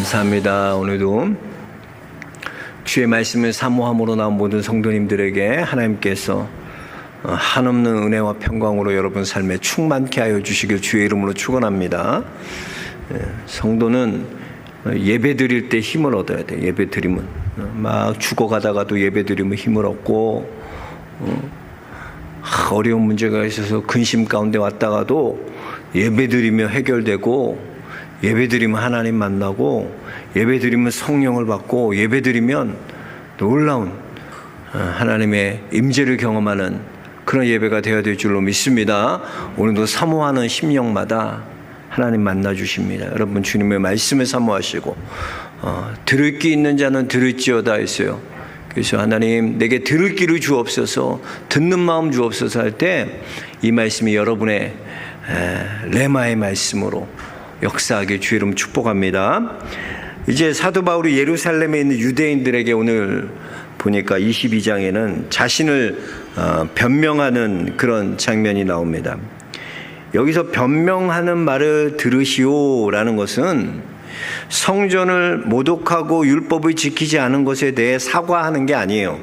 감사합니다. 오늘도 주의 말씀을 사모함으로 나온 모든 성도님들에게 하나님께서 한없는 은혜와 평강으로 여러분 삶에 충만케 하여 주시길 주의 이름으로 축원합니다. 성도는 예배 드릴 때 힘을 얻어야 돼. 예배 드리면 막 죽어가다가도 예배 드리면 힘을 얻고, 어려운 문제가 있어서 근심 가운데 왔다가도 예배 드리며 해결되고, 예배 드리면 하나님 만나고, 예배 드리면 성령을 받고, 예배 드리면 놀라운 하나님의 임재를 경험하는 그런 예배가 되어야 될 줄로 믿습니다. 오늘도 사모하는 심령마다 하나님 만나 주십니다. 여러분 주님의 말씀을 사모하시고 들을 귀 있는 자는 들을지어다 했어요. 그래서 하나님 내게 들을 귀를 주옵소서, 듣는 마음 주옵소서 할 때 이 말씀이 여러분의 레마의 말씀으로 역사하게 주의 이름 축복합니다. 이제 사도 바울이 예루살렘에 있는 유대인들에게 오늘 보니까 22장에는 자신을 변명하는 그런 장면이 나옵니다. 여기서 변명하는 말을 들으시오라는 것은 성전을 모독하고 율법을 지키지 않은 것에 대해 사과하는 게 아니에요.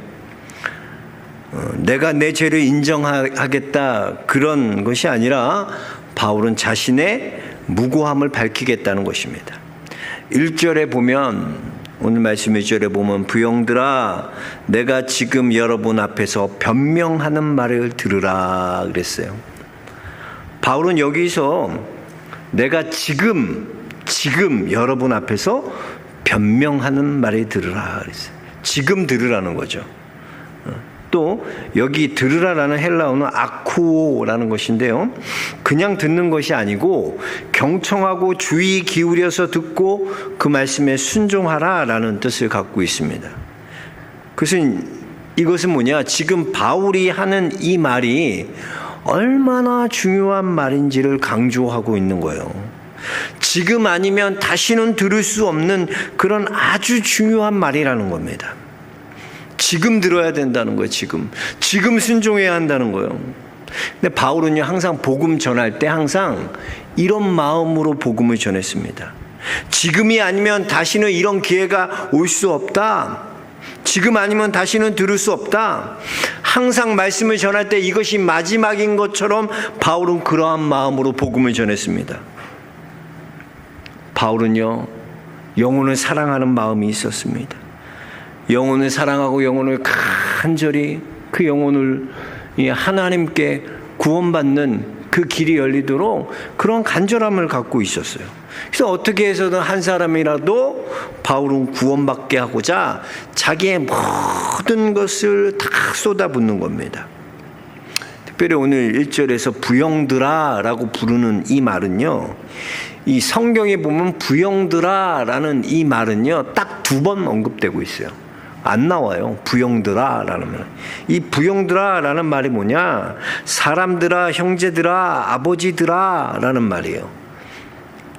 내가 내 죄를 인정하겠다 그런 것이 아니라 바울은 자신의 무고함을 밝히겠다는 것입니다. 1절에 보면, 오늘 말씀 1절에 보면 부형들아 내가 지금 여러분 앞에서 변명하는 말을 들으라 그랬어요. 바울은 여기서 내가 지금 여러분 앞에서 변명하는 말을 들으라 그랬어요. 지금 들으라는 거죠. 또 여기 들으라라는 헬라어는 아쿠오라는 것인데요, 그냥 듣는 것이 아니고 경청하고 주의 기울여서 듣고 그 말씀에 순종하라라는 뜻을 갖고 있습니다. 이것은 뭐냐, 지금 바울이 하는 이 말이 얼마나 중요한 말인지를 강조하고 있는 거예요. 지금 아니면 다시는 들을 수 없는 그런 아주 중요한 말이라는 겁니다. 지금 들어야 된다는 거예요. 지금 순종해야 한다는 거예요. 근데 바울은요, 항상 복음 전할 때 항상 이런 마음으로 복음을 전했습니다. 지금이 아니면 다시는 이런 기회가 올 수 없다. 지금 아니면 다시는 들을 수 없다. 항상 말씀을 전할 때 이것이 마지막인 것처럼 바울은 그러한 마음으로 복음을 전했습니다. 바울은요, 영혼을 사랑하는 마음이 있었습니다. 영혼을 사랑하고 영혼을 간절히 그 영혼을 하나님께 구원받는 그 길이 열리도록 그런 간절함을 갖고 있었어요. 그래서 어떻게 해서든 한 사람이라도 바울은 구원받게 하고자 자기의 모든 것을 다 쏟아붓는 겁니다. 특별히 오늘 1절에서 부형들아 라고 부르는 이 말은요, 이 성경에 보면 부형들아 라는 이 말은요 딱 2번 언급되고 있어요. 안 나와요. 부형들아 라는 말. 이 부형들아 라는 말이 뭐냐, 사람들아, 형제들아, 아버지들아 라는 말이에요.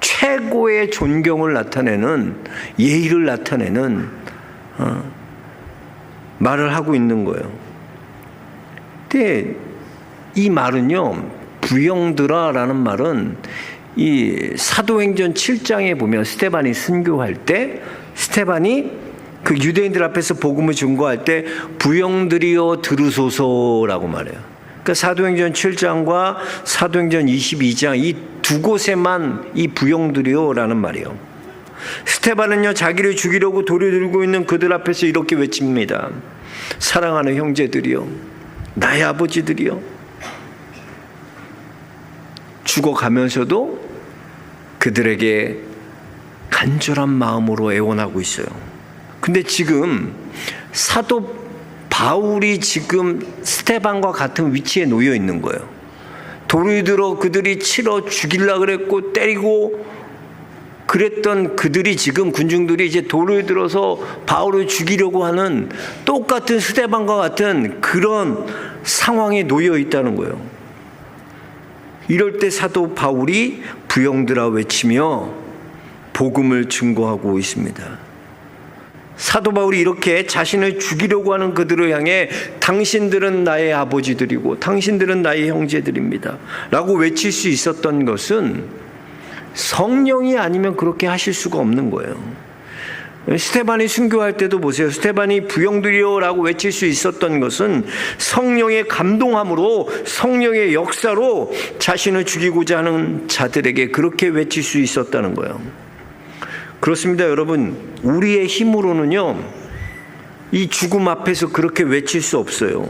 최고의 존경을 나타내는, 예의를 나타내는 말을 하고 있는 거예요. 근데 이 말은요, 부형들아 라는 말은 이 사도행전 7장에 보면 스데반이 순교할 때, 스데반이 그 유대인들 앞에서 복음을 증거할 때 부형들이여 들으소서라고 말해요. 그러니까 사도행전 7장과 사도행전 22장 이 두 곳에만 이 부형들이여라는 말이에요. 스데반은요, 자기를 죽이려고 돌을 들고 있는 그들 앞에서 이렇게 외칩니다. 사랑하는 형제들이여, 나의 아버지들이여. 죽어가면서도 그들에게 간절한 마음으로 애원하고 있어요. 근데 지금 사도 바울이 지금 스데반과 같은 위치에 놓여 있는 거예요. 돌을 들어 그들이 치러 죽이려고 그랬고 때리고 그랬던 그들이 지금 군중들이 이제 돌을 들어서 바울을 죽이려고 하는 똑같은 스데반과 같은 그런 상황에 놓여 있다는 거예요. 이럴 때 사도 바울이 부형들아 외치며 복음을 증거하고 있습니다. 사도 바울이 이렇게 자신을 죽이려고 하는 그들을 향해 당신들은 나의 아버지들이고 당신들은 나의 형제들입니다 라고 외칠 수 있었던 것은 성령이 아니면 그렇게 하실 수가 없는 거예요. 스데반이 순교할 때도 보세요. 스데반이 부형들이여라고 외칠 수 있었던 것은 성령의 감동함으로, 성령의 역사로 자신을 죽이고자 하는 자들에게 그렇게 외칠 수 있었다는 거예요. 그렇습니다, 여러분. 우리의 힘으로는요, 이 죽음 앞에서 그렇게 외칠 수 없어요.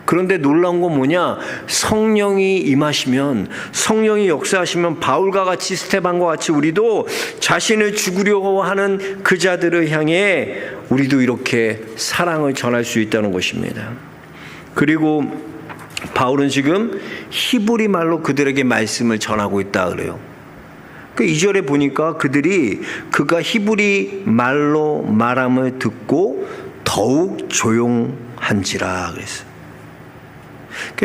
그런데 놀라운 건 뭐냐? 성령이 임하시면, 성령이 역사하시면 바울과 같이, 스데반과 같이 우리도 자신을 죽으려고 하는 그 자들을 향해 우리도 이렇게 사랑을 전할 수 있다는 것입니다. 그리고 바울은 지금 히브리 말로 그들에게 말씀을 전하고 있다 그래요. 그 2절에 보니까 그가 히브리 말로 말함을 듣고 더욱 조용한지라 그랬어요.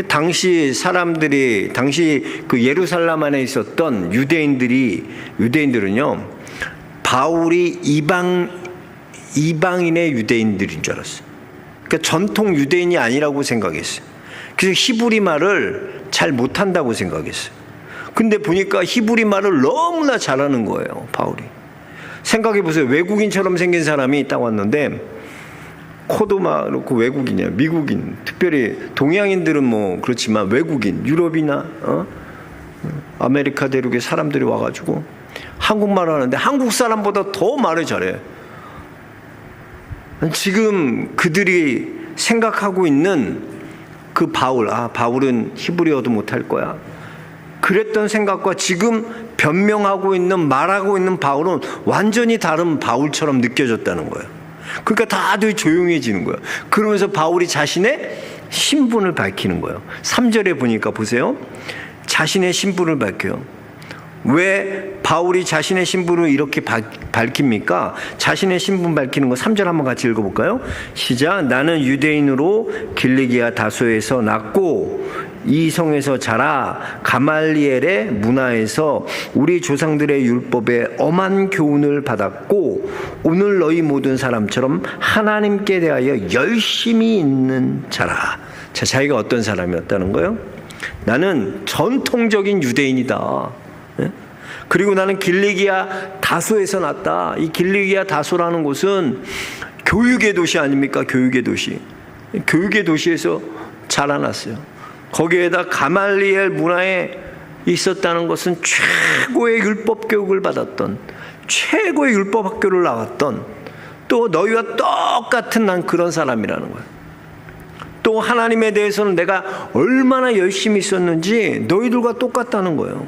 당시 사람들이, 당시 그 예루살렘 안에 있었던 유대인들은요, 바울이 이방인의 유대인들인 줄 알았어요. 그러니까 전통 유대인이 아니라고 생각했어요. 그래서 히브리 말을 잘 못한다고 생각했어요. 근데 보니까 히브리 말을 너무나 잘하는 거예요, 바울이. 생각해 보세요. 외국인처럼 생긴 사람이 딱 왔는데, 코도 그렇고 외국인이야, 미국인. 특별히 동양인들은 뭐 그렇지만 외국인, 유럽이나 아메리카 대륙의 사람들이 와가지고 한국말을 하는데 한국 사람보다 더 말을 잘해. 지금 그들이 생각하고 있는 그 바울은 히브리어도 못할 거야, 그랬던 생각과 지금 변명하고 있는, 말하고 있는 바울은 완전히 다른 바울처럼 느껴졌다는 거예요. 그러니까 다들 조용해지는 거예요. 그러면서 바울이 자신의 신분을 밝히는 거예요. 3절에 보니까 보세요. 자신의 신분을 밝혀요. 왜 바울이 자신의 신분을 이렇게 밝힙니까? 자신의 신분 밝히는 거 3절 한번 같이 읽어볼까요? 시작. 나는 유대인으로 길리기아 다소에서 났고 이 성에서 자라 가말리엘의 문화에서 우리 조상들의 율법에 엄한 교훈을 받았고 오늘 너희 모든 사람처럼 하나님께 대하여 열심히 있는 자라. 자, 자기가 어떤 사람이었다는 거예요? 나는 전통적인 유대인이다. 그리고 나는 길리기아 다소에서 났다. 이 길리기아 다소라는 곳은 교육의 도시 아닙니까? 교육의 도시. 교육의 도시에서 자라났어요. 거기에다 가말리엘 문화에 있었다는 것은 최고의 율법 교육을 받았던, 최고의 율법 학교를 나왔던, 또 너희와 똑같은 난 그런 사람이라는 거예요. 또 하나님에 대해서는 내가 얼마나 열심히 있었는지 너희들과 똑같다는 거예요.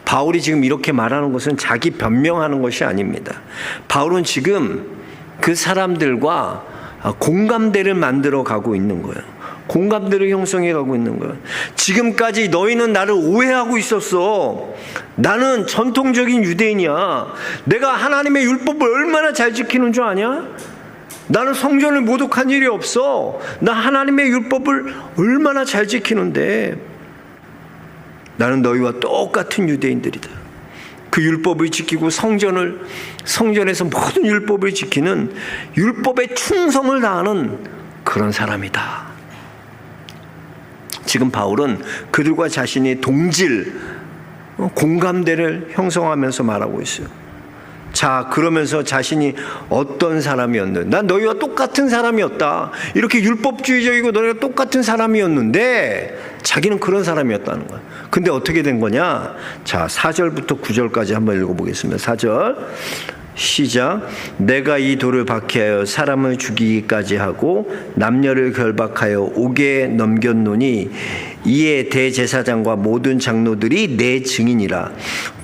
바울이 지금 이렇게 말하는 것은 자기 변명하는 것이 아닙니다. 바울은 지금 그 사람들과 공감대를 만들어 가고 있는 거예요. 공감대를 형성해 가고 있는 거예요. 지금까지 너희는 나를 오해하고 있었어. 나는 전통적인 유대인이야. 내가 하나님의 율법을 얼마나 잘 지키는 줄 아냐? 나는 성전을 모독한 일이 없어. 나 하나님의 율법을 얼마나 잘 지키는데. 나는 너희와 똑같은 유대인들이다. 그 율법을 지키고 성전에서 모든 율법을 지키는, 율법에 충성을 다하는 그런 사람이다. 지금 바울은 그들과 자신이 동질, 공감대를 형성하면서 말하고 있어요. 자, 그러면서 자신이 어떤 사람이었는데, 난 너희와 똑같은 사람이었다. 이렇게 율법주의적이고 너희와 똑같은 사람이었는데 자기는 그런 사람이었다는 거야. 근데 어떻게 된 거냐? 자, 4절부터 9절까지 한번 읽어보겠습니다. 4절 시작. 내가 이 돌을 박해하여 사람을 죽이기까지 하고 남녀를 결박하여 옥에 넘겼노니 이에 대제사장과 모든 장로들이 내 증인이라.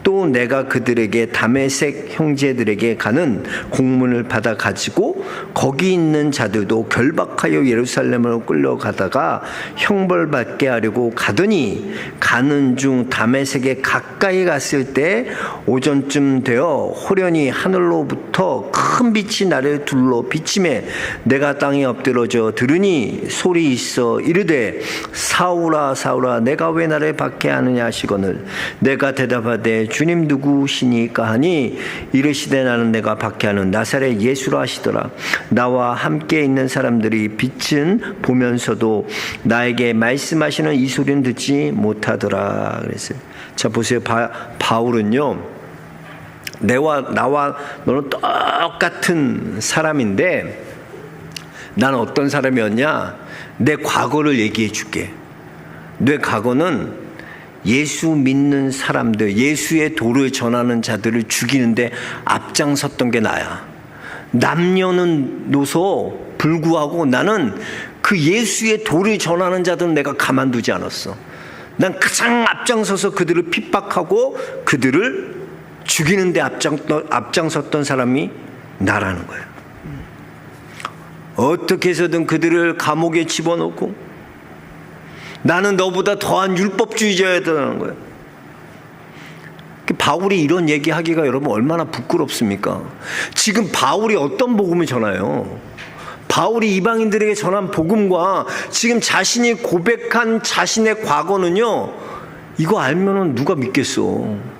또 내가 그들에게 다메섹 형제들에게 가는 공문을 받아 가지고 거기 있는 자들도 결박하여 예루살렘으로 끌려가다가 형벌받게 하려고 가더니 가는 중 다메섹에 가까이 갔을 때 오전쯤 되어 호련히 하늘로부터 큰 빛이 나를 둘러 비치매 내가 땅에 엎드러져 들으니 소리 있어 이르되 사울아 사울아 내가 왜 나를 박해하느냐 하시거늘 내가 대답하되 주님 누구시니까 하니 이르시되 나는 내가 박해하는 나사렛 예수라 하시더라. 나와 함께 있는 사람들이 빛은 보면서도 나에게 말씀하시는 이 소리는 듣지 못하더라 그랬어요. 자, 보세요. 바울은요 나와 너는 똑같은 사람인데 나는 어떤 사람이었냐? 내 과거를 얘기해 줄게. 내 과거는 예수 믿는 사람들, 예수의 도를 전하는 자들을 죽이는데 앞장섰던 게 나야. 남녀는 노소 불구하고 나는 그 예수의 도를 전하는 자들은 내가 가만두지 않았어. 난 가장 앞장서서 그들을 핍박하고 그들을 죽이는데 앞장섰던 사람이 나라는 거야. 어떻게 해서든 그들을 감옥에 집어넣고 나는 너보다 더한 율법주의자였다는 거예요. 바울이 이런 얘기하기가 여러분 얼마나 부끄럽습니까? 지금 바울이 어떤 복음을 전해요? 바울이 이방인들에게 전한 복음과 지금 자신이 고백한 자신의 과거는요, 이거 알면은 누가 믿겠어?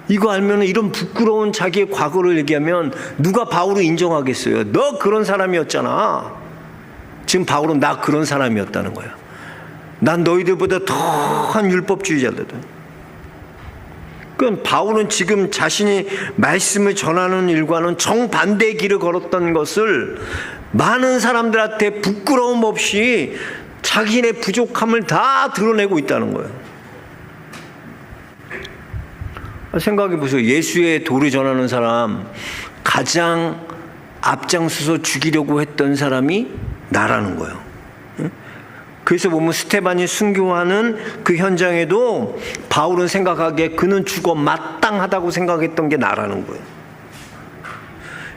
이거 알면 이런 부끄러운 자기의 과거를 얘기하면 누가 바울을 인정하겠어요? 너 그런 사람이었잖아. 지금 바울은 나 그런 사람이었다는 거야. 난 너희들보다 더한 율법주의자들. 그건 바울은 지금 자신이 말씀을 전하는 일과는 정반대의 길을 걸었던 것을 많은 사람들한테 부끄러움 없이 자기네 부족함을 다 드러내고 있다는 거예요. 생각해 보세요. 예수의 도를 전하는 사람, 가장 앞장서서 죽이려고 했던 사람이 나라는 거예요. 그래서 보면 스테반이 순교하는 그 현장에도 바울은 생각하기에 그는 죽어 마땅하다고 생각했던 게 나라는 거예요.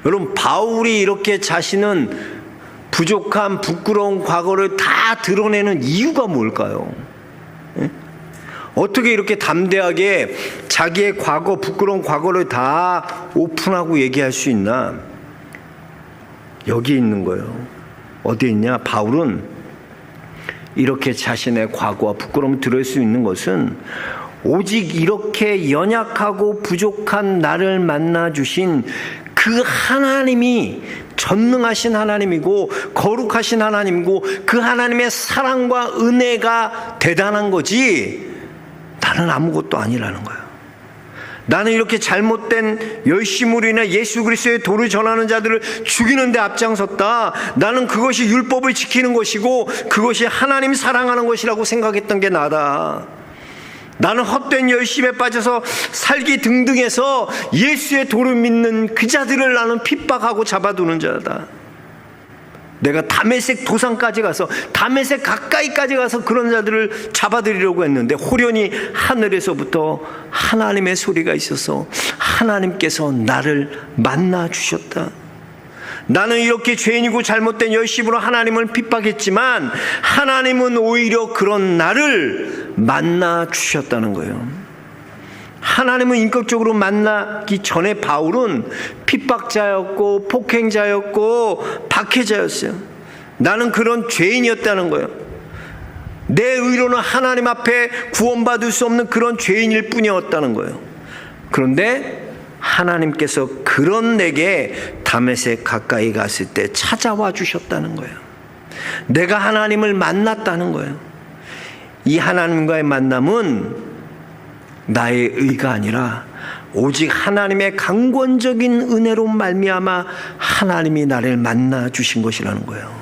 여러분, 바울이 이렇게 자신은 부족한 부끄러운 과거를 다 드러내는 이유가 뭘까요? 어떻게 이렇게 담대하게 자기의 과거, 부끄러운 과거를 다 오픈하고 얘기할 수 있나? 여기 있는 거예요. 어디 있냐? 바울은 이렇게 자신의 과거와 부끄러움을 드러낼 수 있는 것은 오직 이렇게 연약하고 부족한 나를 만나주신 그 하나님이 전능하신 하나님이고 거룩하신 하나님이고 그 하나님의 사랑과 은혜가 대단한 거지 나는 아무것도 아니라는 거야. 나는 이렇게 잘못된 열심으로 인해 예수 그리스도의 도를 전하는 자들을 죽이는 데 앞장섰다. 나는 그것이 율법을 지키는 것이고 그것이 하나님 사랑하는 것이라고 생각했던 게 나다. 나는 헛된 열심에 빠져서 살기 등등해서 예수의 도를 믿는 그 자들을 나는 핍박하고 잡아두는 자다. 내가 다메섹 도상까지 가서 다메섹 가까이까지 가서 그런 자들을 잡아들이려고 했는데 호련히 하늘에서부터 하나님의 소리가 있어서 하나님께서 나를 만나 주셨다. 나는 이렇게 죄인이고 잘못된 열심으로 하나님을 핍박했지만 하나님은 오히려 그런 나를 만나 주셨다는 거예요. 하나님은 인격적으로 만나기 전에 바울은 핍박자였고 폭행자였고 박해자였어요. 나는 그런 죄인이었다는 거예요. 내 의로는 하나님 앞에 구원받을 수 없는 그런 죄인일 뿐이었다는 거예요. 그런데 하나님께서 그런 내게 다메섹 가까이 갔을 때 찾아와 주셨다는 거예요. 내가 하나님을 만났다는 거예요. 이 하나님과의 만남은 나의 의가 아니라 오직 하나님의 강권적인 은혜로 말미암아 하나님이 나를 만나 주신 것이라는 거예요.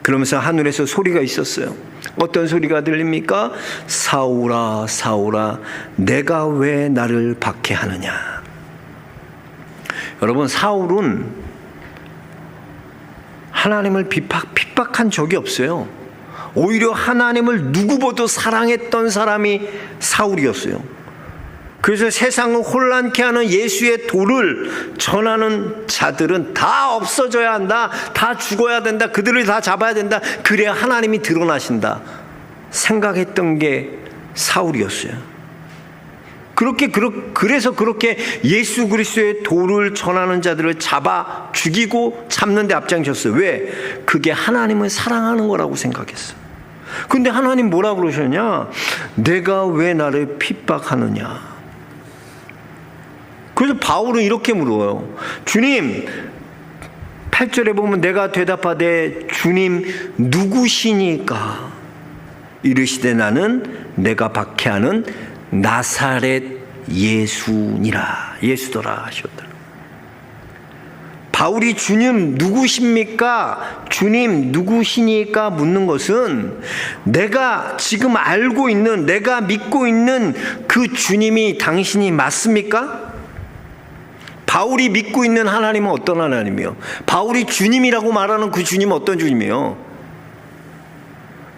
그러면서 하늘에서 소리가 있었어요. 어떤 소리가 들립니까? 사울아 사울아 내가 왜 나를 박해하느냐. 여러분, 사울은 하나님을 핍박한 적이 없어요. 오히려 하나님을 누구보다 사랑했던 사람이 사울이었어요. 그래서 세상을 혼란케 하는 예수의 도를 전하는 자들은 다 없어져야 한다, 다 죽어야 된다, 그들을 다 잡아야 된다, 그래야 하나님이 드러나신다 생각했던 게 사울이었어요. 그래서 그렇게 예수 그리스도의 도를 전하는 자들을 잡아 죽이고 잡는 데 앞장섰어요. 왜? 그게 하나님을 사랑하는 거라고 생각했어요. 근데 하나님 뭐라 그러셨냐? 내가 왜 나를 핍박하느냐? 그래서 바울은 이렇게 물어요. 주님, 8절에 보면 내가 대답하되 주님 누구시니까? 이르시되 나는 내가 박해하는 나사렛 예수니라. 예수더라 하셨다. 바울이 주님 누구십니까? 주님 누구시니까 묻는 것은 내가 지금 알고 있는, 내가 믿고 있는 그 주님이 당신이 맞습니까? 바울이 믿고 있는 하나님은 어떤 하나님이요? 바울이 주님이라고 말하는 그 주님은 어떤 주님이요?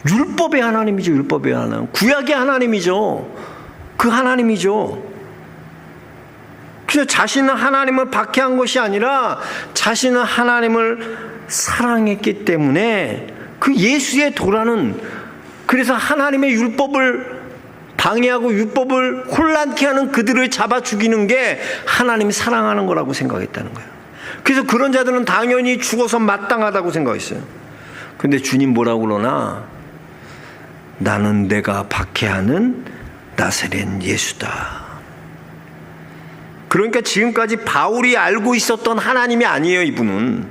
율법의 하나님이죠. 율법의 하나님. 구약의 하나님이죠. 그 하나님이죠. 그래서 자신은 하나님을 박해한 것이 아니라 자신은 하나님을 사랑했기 때문에 그 예수의 도라는, 그래서 하나님의 율법을 방해하고 율법을 혼란케 하는 그들을 잡아 죽이는 게 하나님이 사랑하는 거라고 생각했다는 거예요. 그래서 그런 자들은 당연히 죽어서 마땅하다고 생각했어요. 근데 주님 뭐라고 그러나? 나는 내가 박해하는 나사렛 예수다. 그러니까 지금까지 바울이 알고 있었던 하나님이 아니에요. 이분은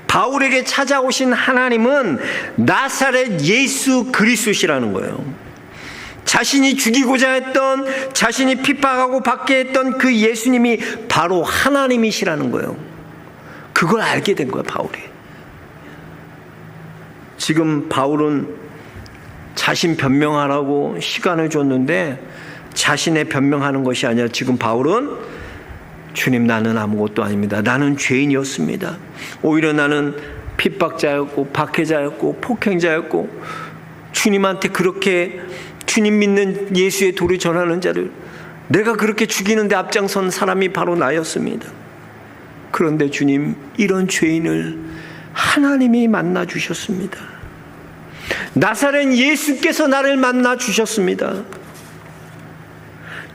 바울에게 찾아오신 하나님은 나사렛 예수 그리스도시라는 거예요. 자신이 죽이고자 했던, 자신이 핍박하고 박해했던 그 예수님이 바로 하나님이시라는 거예요. 그걸 알게 된 거예요. 바울이. 지금 바울은 자신 변명하라고 시간을 줬는데 자신의 변명하는 것이 아니라 지금 바울은 주님, 나는 아무것도 아닙니다. 나는 죄인이었습니다. 오히려 나는 핍박자였고 박해자였고 폭행자였고 주님한테 그렇게 주님 믿는 예수의 도를 전하는 자를 내가 그렇게 죽이는데 앞장선 사람이 바로 나였습니다. 그런데 주님, 이런 죄인을 하나님이 만나 주셨습니다. 나사렛 예수께서 나를 만나 주셨습니다.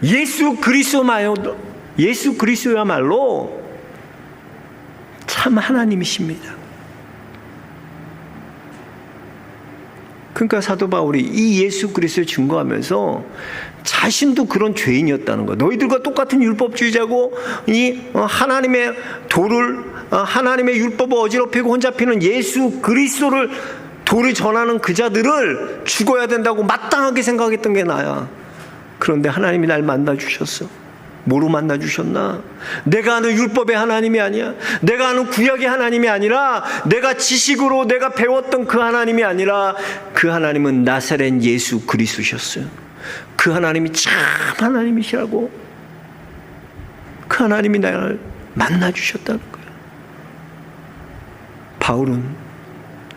예수 그리스도야말로 참 하나님이십니다. 그러니까 사도 바울이 이 예수 그리스도를 증거하면서 자신도 그런 죄인이었다는 거예요. 너희들과 똑같은 율법주의자고 이 하나님의 도를, 하나님의 율법을 어지럽히고 혼잡히는 예수 그리스도를 도를 전하는 그 자들을 죽어야 된다고 마땅하게 생각했던 게 나야. 그런데 하나님이 날 만나 주셨어. 뭐로 만나 주셨나? 내가 아는 율법의 하나님이 아니야. 내가 아는 구약의 하나님이 아니라, 내가 지식으로 내가 배웠던 그 하나님이 아니라, 그 하나님은 나사렛 예수 그리스도셨어요. 그 하나님이 참 하나님이시라고. 그 하나님이 나를 만나 주셨다는 거예요. 바울은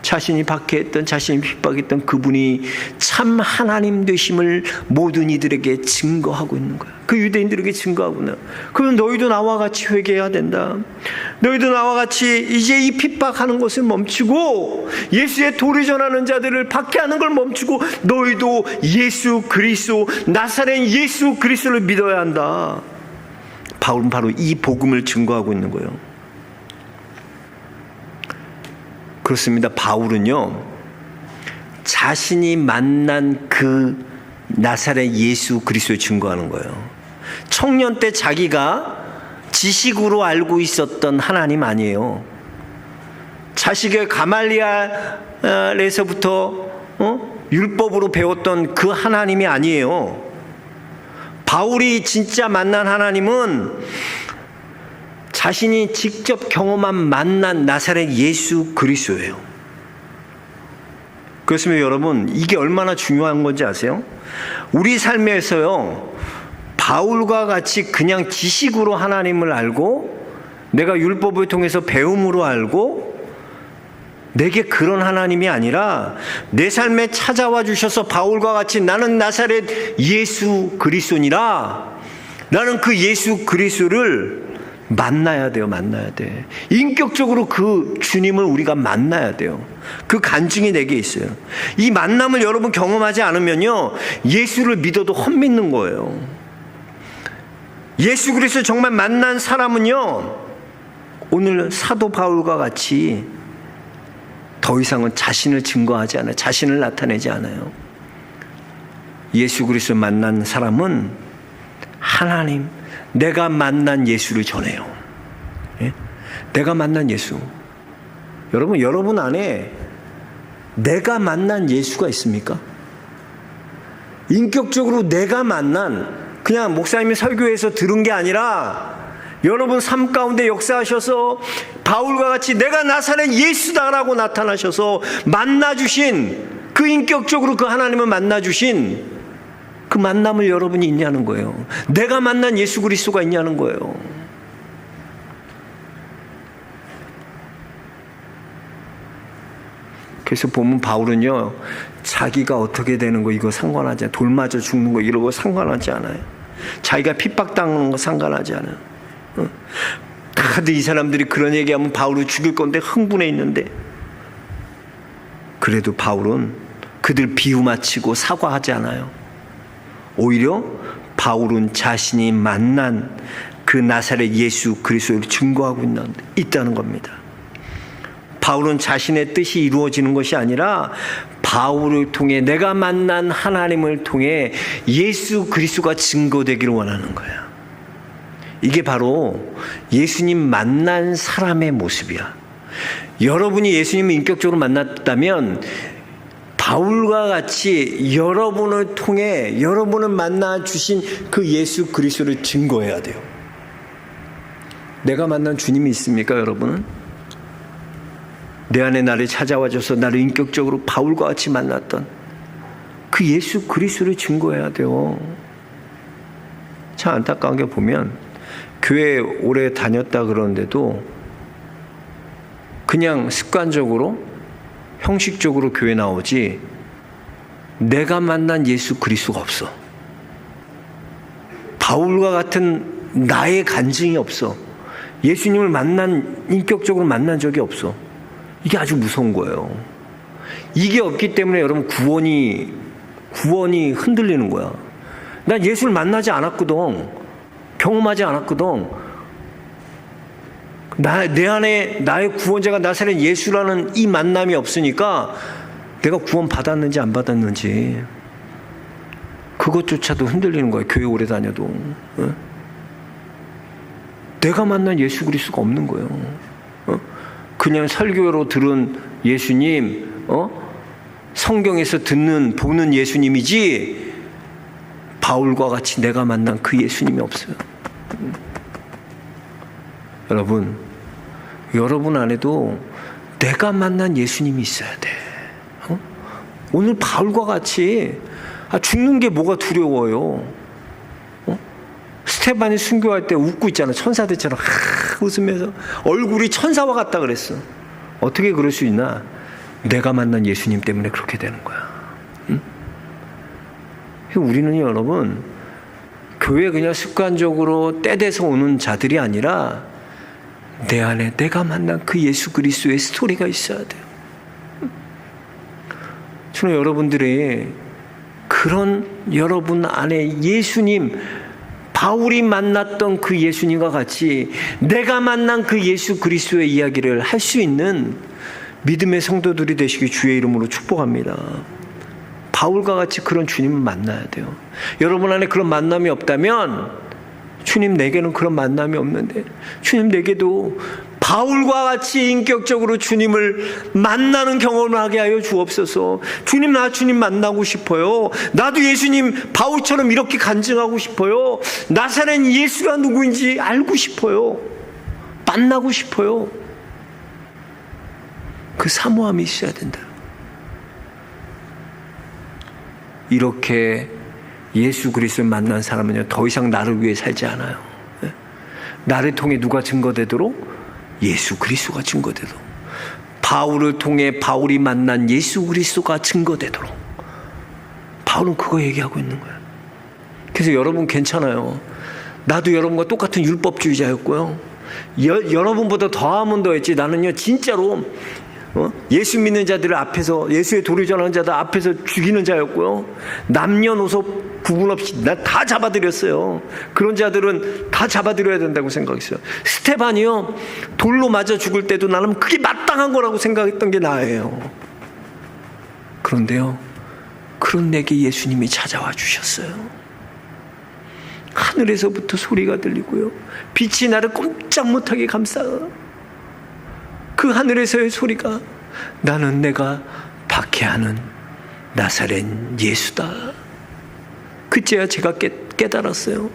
자신이 박해했던, 자신이 핍박했던 그분이 참 하나님 되심을 모든 이들에게 증거하고 있는 거야. 그 유대인들에게 증거하고 있는. 그럼 너희도 나와 같이 회개해야 된다. 너희도 나와 같이 이제 이 핍박하는 것을 멈추고 예수의 도를 전하는 자들을 박해하는 걸 멈추고 너희도 예수 그리스도, 나사렛 예수 그리스도를 믿어야 한다. 바울은 바로 이 복음을 증거하고 있는 거예요. 그렇습니다. 바울은요, 자신이 만난 그 나사렛 예수 그리스도를 증거하는 거예요. 청년 때 자기가 지식으로 알고 있었던 하나님 아니에요. 자식의 가말리엘에서부터 율법으로 배웠던 그 하나님이 아니에요. 바울이 진짜 만난 하나님은 자신이 직접 경험한 만난 나사렛 예수 그리스도예요. 그렇습니다. 여러분, 이게 얼마나 중요한 건지 아세요? 우리 삶에서요, 바울과 같이 그냥 지식으로 하나님을 알고 내가 율법을 통해서 배움으로 알고 내게 그런 하나님이 아니라 내 삶에 찾아와 주셔서 바울과 같이 나는 나사렛 예수 그리스도니라, 나는 그 예수 그리스도를 만나야 돼요. 만나야 돼. 인격적으로 그 주님을 우리가 만나야 돼요. 그 간증이 내게 있어요. 이 만남을 여러분 경험하지 않으면요, 예수를 믿어도 헛믿는 거예요. 예수 그리스도 정말 만난 사람은요, 오늘 사도 바울과 같이 더 이상은 자신을 증거하지 않아요. 자신을 나타내지 않아요. 예수 그리스도 만난 사람은 하나님, 내가 만난 예수를 전해요. 예? 내가 만난 예수. 여러분 안에 내가 만난 예수가 있습니까? 인격적으로 내가 만난 그냥 목사님이 설교해서 들은 게 아니라 여러분 삶 가운데 역사하셔서 바울과 같이 내가 나사렛 예수다라고 나타나셔서 만나주신, 그 인격적으로 그 하나님을 만나주신 그 만남을 여러분이 있냐는 거예요. 내가 만난 예수 그리스도가 있냐는 거예요. 그래서 보면 바울은요, 자기가 어떻게 되는 거 이거 상관하지 않아요. 돌 맞아 죽는 거 이런 거 상관하지 않아요. 자기가 핍박당하는 거 상관하지 않아요. 다들 이 사람들이 그런 얘기하면 바울을 죽일 건데 흥분해 있는데, 그래도 바울은 그들 비유 마치고 사과하지 않아요. 오히려 바울은 자신이 만난 그 나사렛 예수 그리스도를 증거하고 있다는 겁니다. 바울은 자신의 뜻이 이루어지는 것이 아니라 바울을 통해, 내가 만난 하나님을 통해 예수 그리스도가 증거되기를 원하는 거야. 이게 바로 예수님 만난 사람의 모습이야. 여러분이 예수님을 인격적으로 만났다면 바울과 같이 여러분을 통해 여러분을 만나 주신 그 예수 그리스도를 증거해야 돼요. 내가 만난 주님이 있습니까, 여러분은? 내 안에 나를 찾아와줘서 나를 인격적으로 바울과 같이 만났던 그 예수 그리스도를 증거해야 돼요. 참 안타까운 게 보면 교회 오래 다녔다 그러는데도 그냥 습관적으로 형식적으로 교회 나오지 내가 만난 예수 그리스도가 없어. 바울과 같은 나의 간증이 없어. 예수님을 인격적으로 만난 적이 없어. 이게 아주 무서운 거예요. 이게 없기 때문에 여러분 구원이 흔들리는 거야. 난 예수를 만나지 않았거든. 경험하지 않았거든. 내 안에 나의 구원자가 나사렛 예수라는 이 만남이 없으니까 내가 구원 받았는지 안 받았는지 그것조차도 흔들리는 거야. 교회 오래 다녀도. 내가 만난 예수 그리스도가 없는 거예요. 그냥 설교로 들은 예수님, 성경에서 보는 예수님이지 바울과 같이 내가 만난 그 예수님이 없어요. 여러분 안에도 내가 만난 예수님이 있어야 돼. 오늘 바울과 같이 죽는 게 뭐가 두려워요. 스테반이 순교할 때 웃고 있잖아. 천사들처럼 웃으면서 얼굴이 천사와 같다 그랬어. 어떻게 그럴 수 있나? 내가 만난 예수님 때문에 그렇게 되는 거야. 응? 우리는 여러분 교회 그냥 습관적으로 떼대서 오는 자들이 아니라 내 안에 내가 만난 그 예수 그리스도의 스토리가 있어야 돼요. 저는 여러분들이 그런 여러분 안에 예수님, 바울이 만났던 그 예수님과 같이 내가 만난 그 예수 그리스도의 이야기를 할 수 있는 믿음의 성도들이 되시기 주의 이름으로 축복합니다. 바울과 같이 그런 주님을 만나야 돼요. 여러분 안에 그런 만남이 없다면 주님 내게는 그런 만남이 없는데 주님 내게도 바울과 같이 인격적으로 주님을 만나는 경험을 하게 하여 주옵소서. 주님, 나 주님 만나고 싶어요. 나도 예수님 바울처럼 이렇게 간증하고 싶어요. 나사렛 예수가 누구인지 알고 싶어요. 만나고 싶어요. 그 사모함이 있어야 된다. 이렇게 예수 그리스도를 만난 사람은요, 더 이상 나를 위해 살지 않아요. 나를 통해 누가 증거되도록? 예수 그리스도가 증거되도록. 바울을 통해 바울이 만난 예수 그리스도가 증거되도록. 바울은 그거 얘기하고 있는 거예요. 그래서 여러분 괜찮아요. 나도 여러분과 똑같은 율법주의자였고요. 여러분보다 더하면 더했지. 나는요 진짜로 예수 믿는 자들을 앞에서, 예수의 도를 전하는 자들 앞에서 죽이는 자였고요. 남녀노소 구분 없이 나 다 잡아들였어요. 그런 자들은 다 잡아들여야 된다고 생각했어요. 스테반이요, 돌로 맞아 죽을 때도 나는 그게 마땅한 거라고 생각했던 게 나예요. 그런데요, 그런 내게 예수님이 찾아와 주셨어요. 하늘에서부터 소리가 들리고요, 빛이 나를 꼼짝 못하게 감싸요. 그 하늘에서의 소리가, 나는 내가 박해하는 나사렛 예수다. 그제야 제가 깨달았어요.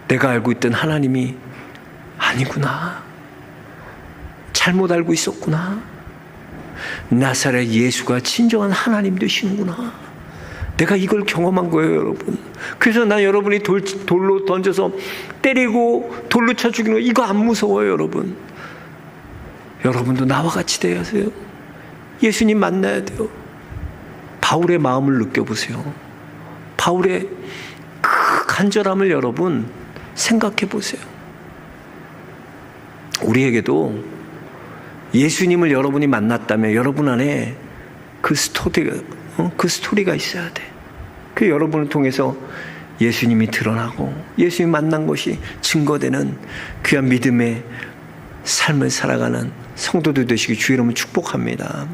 내가 알고 있던 하나님이 아니구나. 잘못 알고 있었구나. 나사렛 예수가 진정한 하나님 되시는구나. 내가 이걸 경험한 거예요, 여러분. 그래서 나 여러분이 돌로 던져서 때리고 돌로 쳐 죽이는 거 이거 안 무서워요, 여러분. 여러분도 나와 같이 돼야 하세요. 예수님 만나야 돼요. 바울의 마음을 느껴보세요. 바울의 그 간절함을 여러분 생각해 보세요. 우리에게도 예수님을 여러분이 만났다면 여러분 안에 그 스토리가 있어야 돼. 그 여러분을 통해서 예수님이 드러나고 예수님 만난 것이 증거되는 귀한 믿음의 삶을 살아가는 성도들 되시기 주의 이름으로 축복합니다.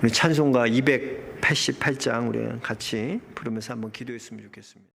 우리 찬송가 288장 우리 같이 부르면서 한번 기도했으면 좋겠습니다.